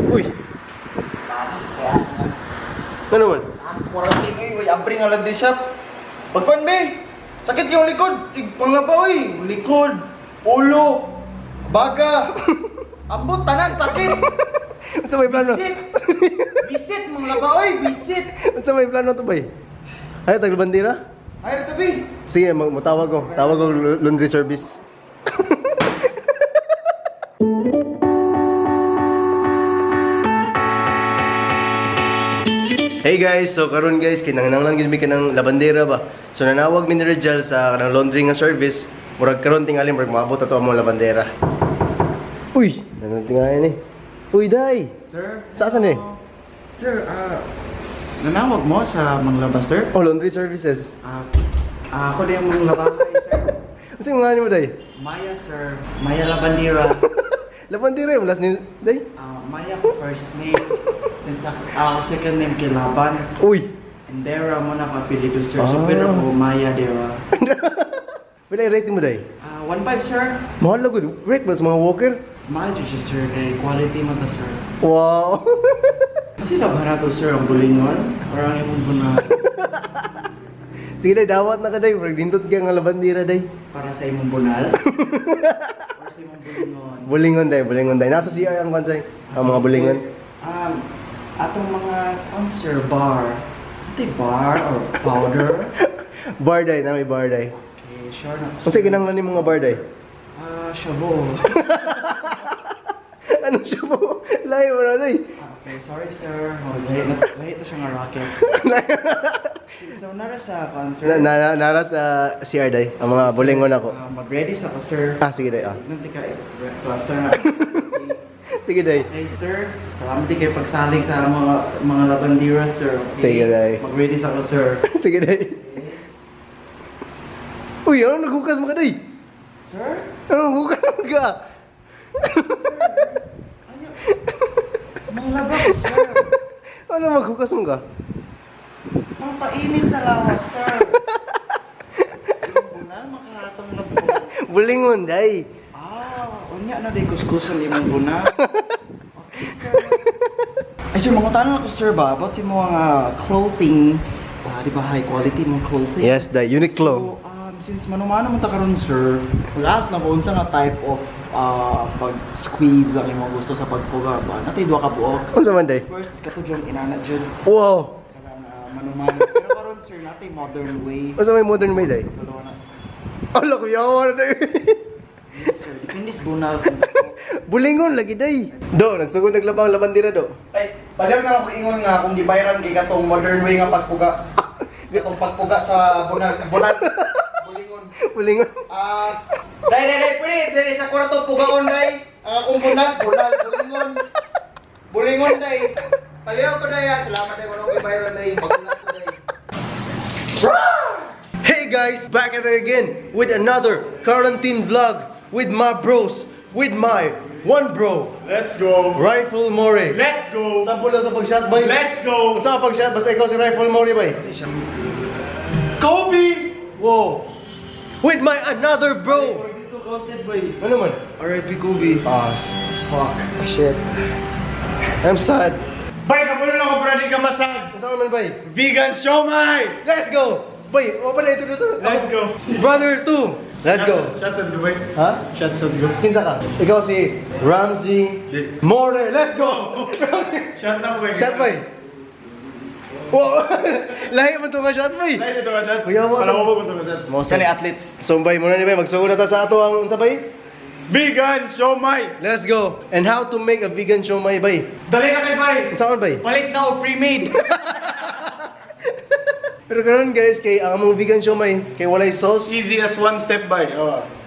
Uy! Ano naman? Quarantine eh, uy, abri nga lang di shop. Pagkuhan be, sakit yung likod. Sig panglaba uy, likod, ulo, baga. Ambot, tanan, sakit. Ano sa may plano? Bisit. Bisit, mga laba uy, bisit. Ano sa may plano to bay? Ay, taglabandira? Ay, rito be. Sige, matawag ko. Tawag ko laundry service. Hey guys, so karon guys, kinahanglan gid mi kanang labandera ba. So nanawag mi ni Rejal sa kanang laundry nga service. Murag karon tingali murag maabot ato ang mga labandera. Uy, nanong tingali ni. Uy, day. Sir? Saan eh? Sir, nanawag mo sa manglaba, sir? Oh, laundry services. Ako na yung manglabahay, sir. Kasi mga ni mo day? Maya, sir. Maya Labandira. Labandera yung last name day? Maya ko first name. Then sa second name kay Laban. Uy. And Dera mo na kapilido, sir. So, pero ko Maya Dera. Wala i-rate mo day? 1.5, sir. Mahal na good. Rate ba sa mga walker? Mahal dyan siya, sir. Kay quality mo ta, sir. Wow. Kasi laban na to, sir, ang bulingon. Parang yung buna. Sige day, dawat na ka day. Murag dindot ka nga labandera day. Para sa imong bunal. Para sa imong bulingon. Bulingon day. Nasa CR ang bansay. Ang mga bulingon. Atong mga sir, bar. Ito bar or powder? Bar day, na may bar day. Okay, sure na. Kung sige kinanglan ni mga bar day. Shabo. Ano siya po? Layo mo na day. Okay, sorry sir. Lahi to siya nga rocket. So, nara sa concert. Nara sa CR day. Ang mga bulingon ako. Mag-ready sa ako, sir. Sige day. Nanti ka, cluster na. Sige day. Hey sir, salamat din kayo pagsaling sa mga labandira, sir. Okay? Sige day. Mag-ready sa ako, sir. Sige day. Uy, ano naghukas mo ka day? Sir? Ano naghukas mo ka? Sir? Mga laba ko, sir. Ano maghukas mo ka? Pampainit sa lawas, sir. Yung bunal, makahatong na po. Bulingon day. Unya na day kuskusan imong buna. Okay, sir. Ay, sir, mga tanong ako, sir, ba? About sa mga clothing, di ba, high quality mga clothing? Yes, day. Uniqlo. So, since manumano mo ta karon, sir, mag-ask na po unsa nga type of pag-squeeze ang imong gusto sa pagpuga ba? Natay duha ka buok. Ano sa man day? First, kato dyan, inana dyan. Wow. Karang manumano. Pero karon, sir, natay modern way. Ano sa may modern way day? Dalawa na. Ala ko yawa na day. Yes, sir. Depende sa bunal. Bulingon lagi day. Do, nagsugod naglabang labandira do. Ay, baliw na ako ingon nga kung gibayran kay katong modern way nga pagpuga. Katong pagpuga sa bunal. Bulingon. Bulingon. Dai, pwede sa kwarto pugaon dai. Ang akong bulingon. Bulingon dai. Paliw ko dai. Salamat dai kung gibayran dai. Magulat ko dai. Hey guys, back at it again with another quarantine vlog with my bros, with my one bro, Let's go! Rifle Mori. Let's go! Sampo lang sa pag-shot bay. Let's go! Sa pag-shot, basta ikaw si Rifle Mori bay. Kobe! Wow. With my another bro. Dito counted boy. Ano man? R.I.P. Kobe. Fuck. Shit. I'm sad. Bay, kapulo na ko para di ka masag! Saan man bay? Vegan Siomai! Let's go. Bay, o pala ito sa Let's go! Brother 2. Let's go. Shots on go, bay. Ha? Shots on go. Kinsa ka? Ikaw si Ramsey More. Let's go. Shot na ko, bay. Shot bay. Wow. Lahi man to ka shot bay. Ay, ito ka shot. Kuya mo. Para mo ko ito ka shot. Kani athletes. So bay muna ni bay magsugod na ta sa ato ang unsa bay? Vegan Siomai! Let's go. And how to make a vegan siomai bay? Dali na kay bay! Saan bay? Palit na o pre-made! Pero karon guys kay ang among vegan siomai kay walay sauce. Easy as one step bay.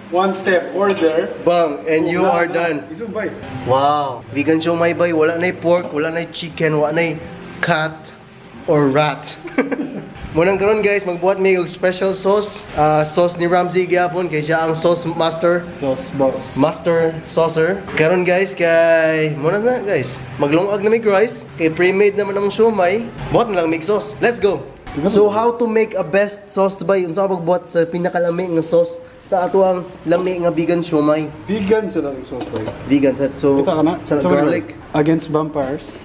One step, order. Bang, and you are done. Iso bay. Wow. Vegan siomai bay wala nay pork, wala nay chicken, wala nay cat or rat. Munang karon guys, magbuhat mi og special sauce. Sauce ni Ramsey gyapon kay siya ang sauce master. Sauce boss. Master saucer. Karon guys kay muna na guys. Maglungag na mig rice kay pre-made naman ang siomai. Buhat na lang mig sauce. Let's go. So how to make a best sauce ba? Unsa ka magbuhat sa pinakalami nga sauce sa ato ang lami nga vegan siomai. Vegan sila yung sauce boy. Vegan sa so Kita ka na? sa So, garlic. Against vampires.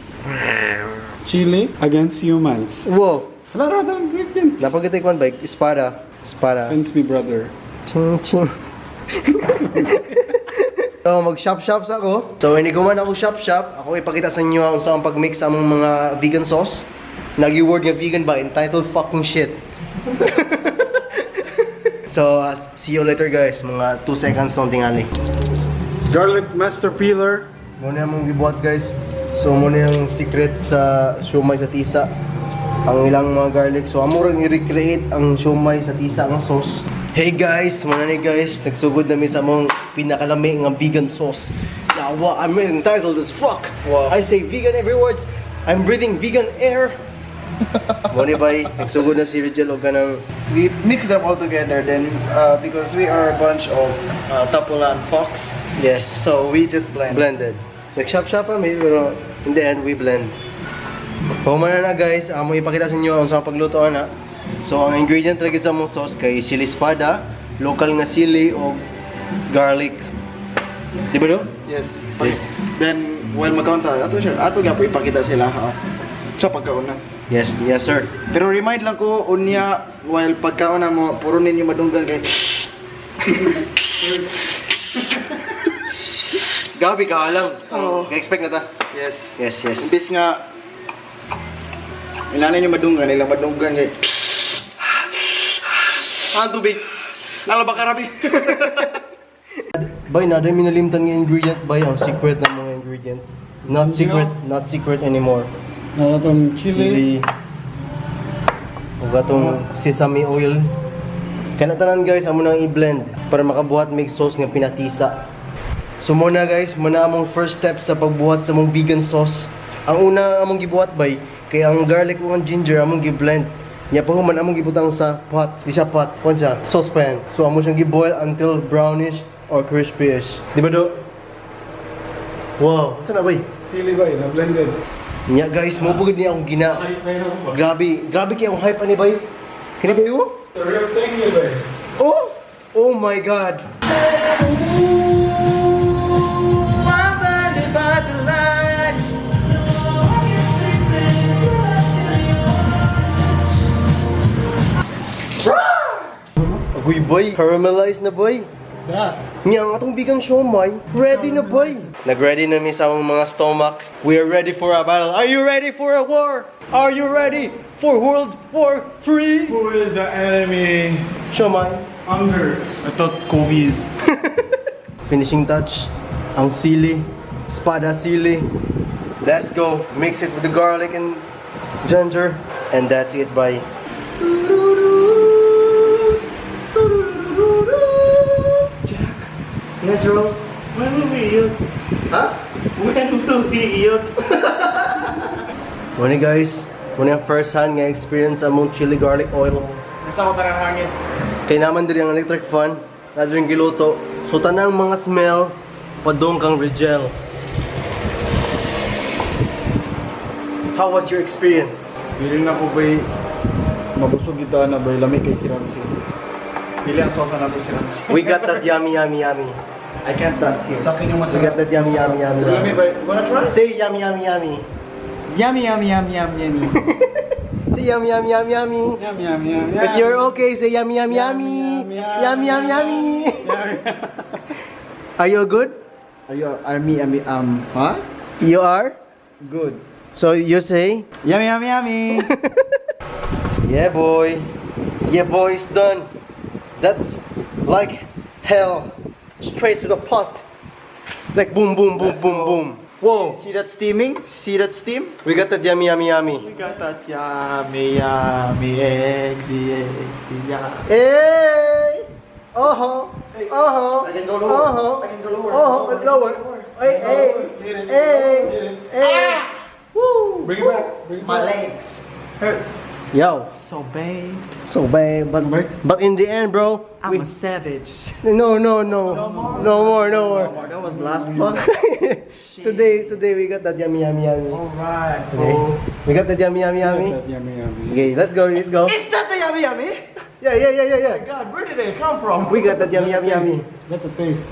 Chili against humans. Wow. Wala ra ang ingredients. Napagitay ko ba? Espada. Espada. Fence me brother. Ching ching. So mag-shop-shop ako. So hindi ko man ako shop-shop, ako ipakita sa inyo kung saan pag-mix sa among mga vegan sauce. Nag-word nga vegan ba? Entitled fucking shit. So see you later guys. Mga 2 seconds nung tingali. Garlic master peeler. Muna yung gibuhat guys. So muna yung secret sa siomai sa tisa. Ang ilang mga garlic. So amurang i-recreate ang siomai sa tisa ng sauce. Hey guys, muna ni guys, nagsugod namin sa mong pinakalami ng vegan sauce. Now, I'm entitled as fuck. Wow. I say vegan every word. I'm breathing vegan air. Muna bay, nagsugod na si Rigel o ganang. We mix them all together then because we are a bunch of Tapulan Fox. Yes, So we just blend. blended. Nag-shop-shop kami, pero in the end, we blend. Pumana na guys, amo ipakita sa inyo ang sa pagluto na. So ang ingredient talaga sa mong sauce kay sili espada, local nga sili o garlic. Di ba do? Yes. Yes. Then while magkaunta, ato gyapon ipakita sila sa pagkauna. Yes, yes sir. Pero remind lang ko unya while pagkauna mo puro ninyo madunggan kay Gabi ka alam. Oo. Expect na ta. yes. Yes, yes. Imbis nga ilanay nyo madunggan, ilang madunggan kay Tubig. nalaba ka rabi. Bay, naday minalimtan nga ingredient bay ang secret ng mga ingredient. Not secret, not secret anymore. Ano itong chili. Ug atong sesame oil. Kana tanan guys, amo nang i-blend para makabuhat mig sauce nga pinatisa. So muna guys, muna among first step sa pagbuhat sa among vegan sauce. Ang una among gibuhat bay kay ang garlic ug ang ginger among gi-blend. Nya pa human among gibutang sa pot. Di siya pot, kon siya saucepan. So amo siyang gi-boil until brownish or crispyish. Di ba do? Wow, saan na bay? Sili ba na blended. Nya guys, mo bugod niya akong gina. Grabe, grabe kay ang hype ani bay. Kini ba yo? The real thing yun ba? Oh! Oh my god. Agoy boy, caramelized na boy. Yeah. Nya ang atong vegan siomai, ready na boy. Nag-ready na mi sa among mga stomach. We are ready for a battle. Are you ready for a war? Are you ready for World War 3? Who is the enemy? Siomai. Hunger. I thought COVID. Finishing touch, ang sili, espada sili. Let's go. Mix it with the garlic and ginger. And that's it, bye. Jack. Yes, Rose? When will we eat? Huh? When will we eat? Muna guys, muna yung first hand nga experience among chili garlic oil. Kasama ka ng hangin. Kay naman diri ang electric fan, na diri giluto. So tanang mga smell, padong kang Rigel. How was your experience? Feeling na ko ba'y mabusog ito na ba'y lamig kay si Ramsey. Pili ang sosa namin si Ramsey. We got that yummy, yummy, yummy. I can't dance here. Sa akin yung We got masarap. that yummy, yummy, yummy. Lamig ba? Wanna try? Say yummy, yummy, yummy. Yummy, yummy, yummy, yummy, yummy. Say yummy, yummy, yummy, yummy. Yum, yum, yum, yum. If you're okay, say yummy, yummy, yummy. Yummy, yummy, yummy. Are you good? Are you huh? You are? Good. So you say? Yummy, yummy, yummy. Yeah, boy. Yeah, boy, it's done. That's like hell. Straight to the pot. Like boom, boom, boom, boom, boom. Whoa. See that steaming? See that steam? We got that yummy, yummy, yummy. We got that yummy, yummy, eggsy, yeah. Hey! Oh-ho! Oh-ho! I can go lower. Oh-ho! I can go lower. Oh-ho! Let's lower. Hey, hey! Hey! Hey! Woo! Bring it back. Bring it My back. legs hurt. Yo, So babe, so bad, but in the end, bro, I'm a savage. no, no more. That was last one. Today we got that yummy, yummy, yummy. Alright. Okay. We got that yummy, yummy, yummy. Yummy, yummy. Okay, let's go. Is that the yummy yummy? Yeah. God, where did they come from? We got that yummy. Let the taste.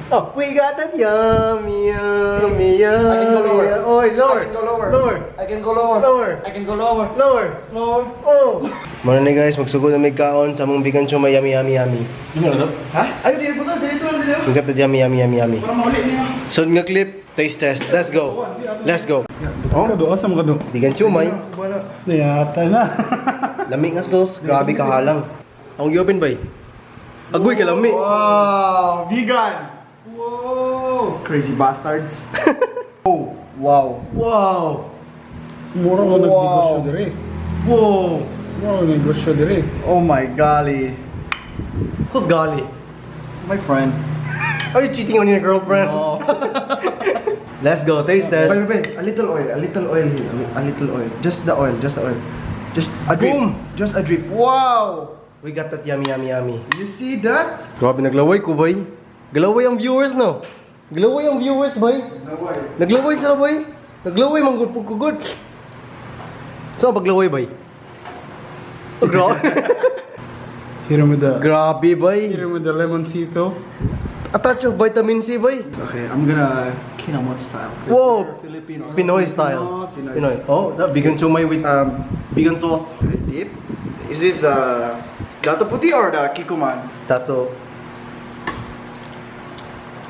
Oh, we got that yummy. I can go lower. Oh, lower. I can go lower. Lower. I can go lower. Lower. I can go lower. Lower. Oh. Muna na guys, magsugod na may kaon sa mong vegan siomai yummy. Ano na to? Ha? Ay, di ba to? Dito lang dito. We got that yummy. Para mahuli niya. So nga clip, taste test. Let's go. Oh, do asa mo ka do? Vegan siomai. Niyata na. Lami nga sauce, grabe kahalang. Ang i-open ba? Agoy ka lami. Wow, vegan. Whoa, crazy bastards. Oh, wow. Wow. Mura mo nagnegosyo dire. Wow. Mura mo nagnegosyo dire. Oh my golly. Who's Gali? My friend. Are you cheating on your girlfriend? No. Let's go, taste test. Wait. A little oil here. A little oil. Just the oil. Just a drip. Boom. Just a drip. Wow. We got that yummy. You see that? Grabe, naglaway ko, boy. Galaway ang viewers, no? Galaway ang viewers, boy. Naglaway sila, boy. Naglaway, manggod po kugod. Saan ang paglaway, boy? Oh, grabe. Here with the Boy. lemoncito. A touch of vitamin C, boy. Okay, I'm gonna Kinamot style. Whoa. Filipinos. Pinoy style. Pinoy. Oh, that vegan siomai with vegan sauce. Dip. Is this Dato Puti or the Kikuman? Tato.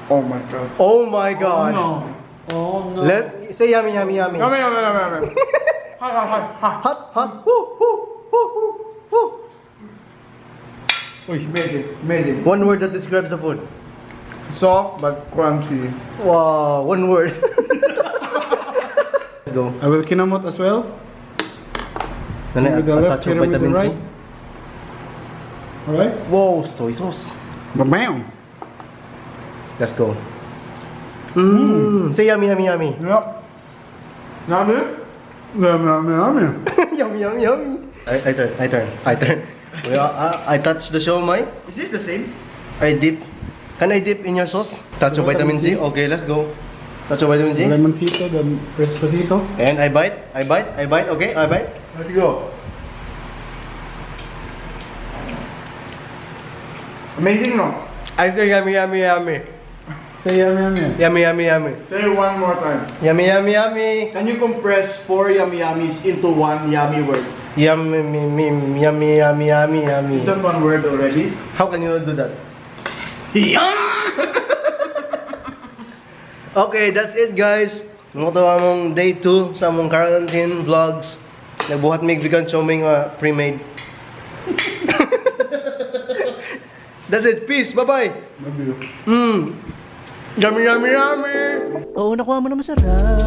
Oh my god. Oh my god. Oh no. Let say yummy. Yummy. Hot. Woo. Uy, made it. One word that describes the food. Soft but crunchy. Wow, one word. Let's go. I will kinamot as well. Nanay, With the a left, touch of here with the vitamin C. right. Alright? Whoa, soy sauce. Bam! Let's go. Say yummy. Yeah. Yummy? Yummy. I turn. Well, I touch the siomai. Is this the same? I dip. Can I dip in your sauce? Touch of vitamin C. Okay, let's go. Touch of vitamin C. Lemoncito, the Respacito. And I bite. Okay, I bite. Let's go. Amazing, no? I say yummy. Say yummy. Yummy. Say it one more time. Yummy. Can you compress 4 yummy yummies into one yummy word? Yummy. Is that one word already? How can you do that? Okay, that's it guys. Muto among day 2 sa among quarantine vlogs. Nagbuhat mig vegan siomai nga pre-made. That's it. Peace. Bye-bye. Yummy. Oo, nakuha mo na masarap.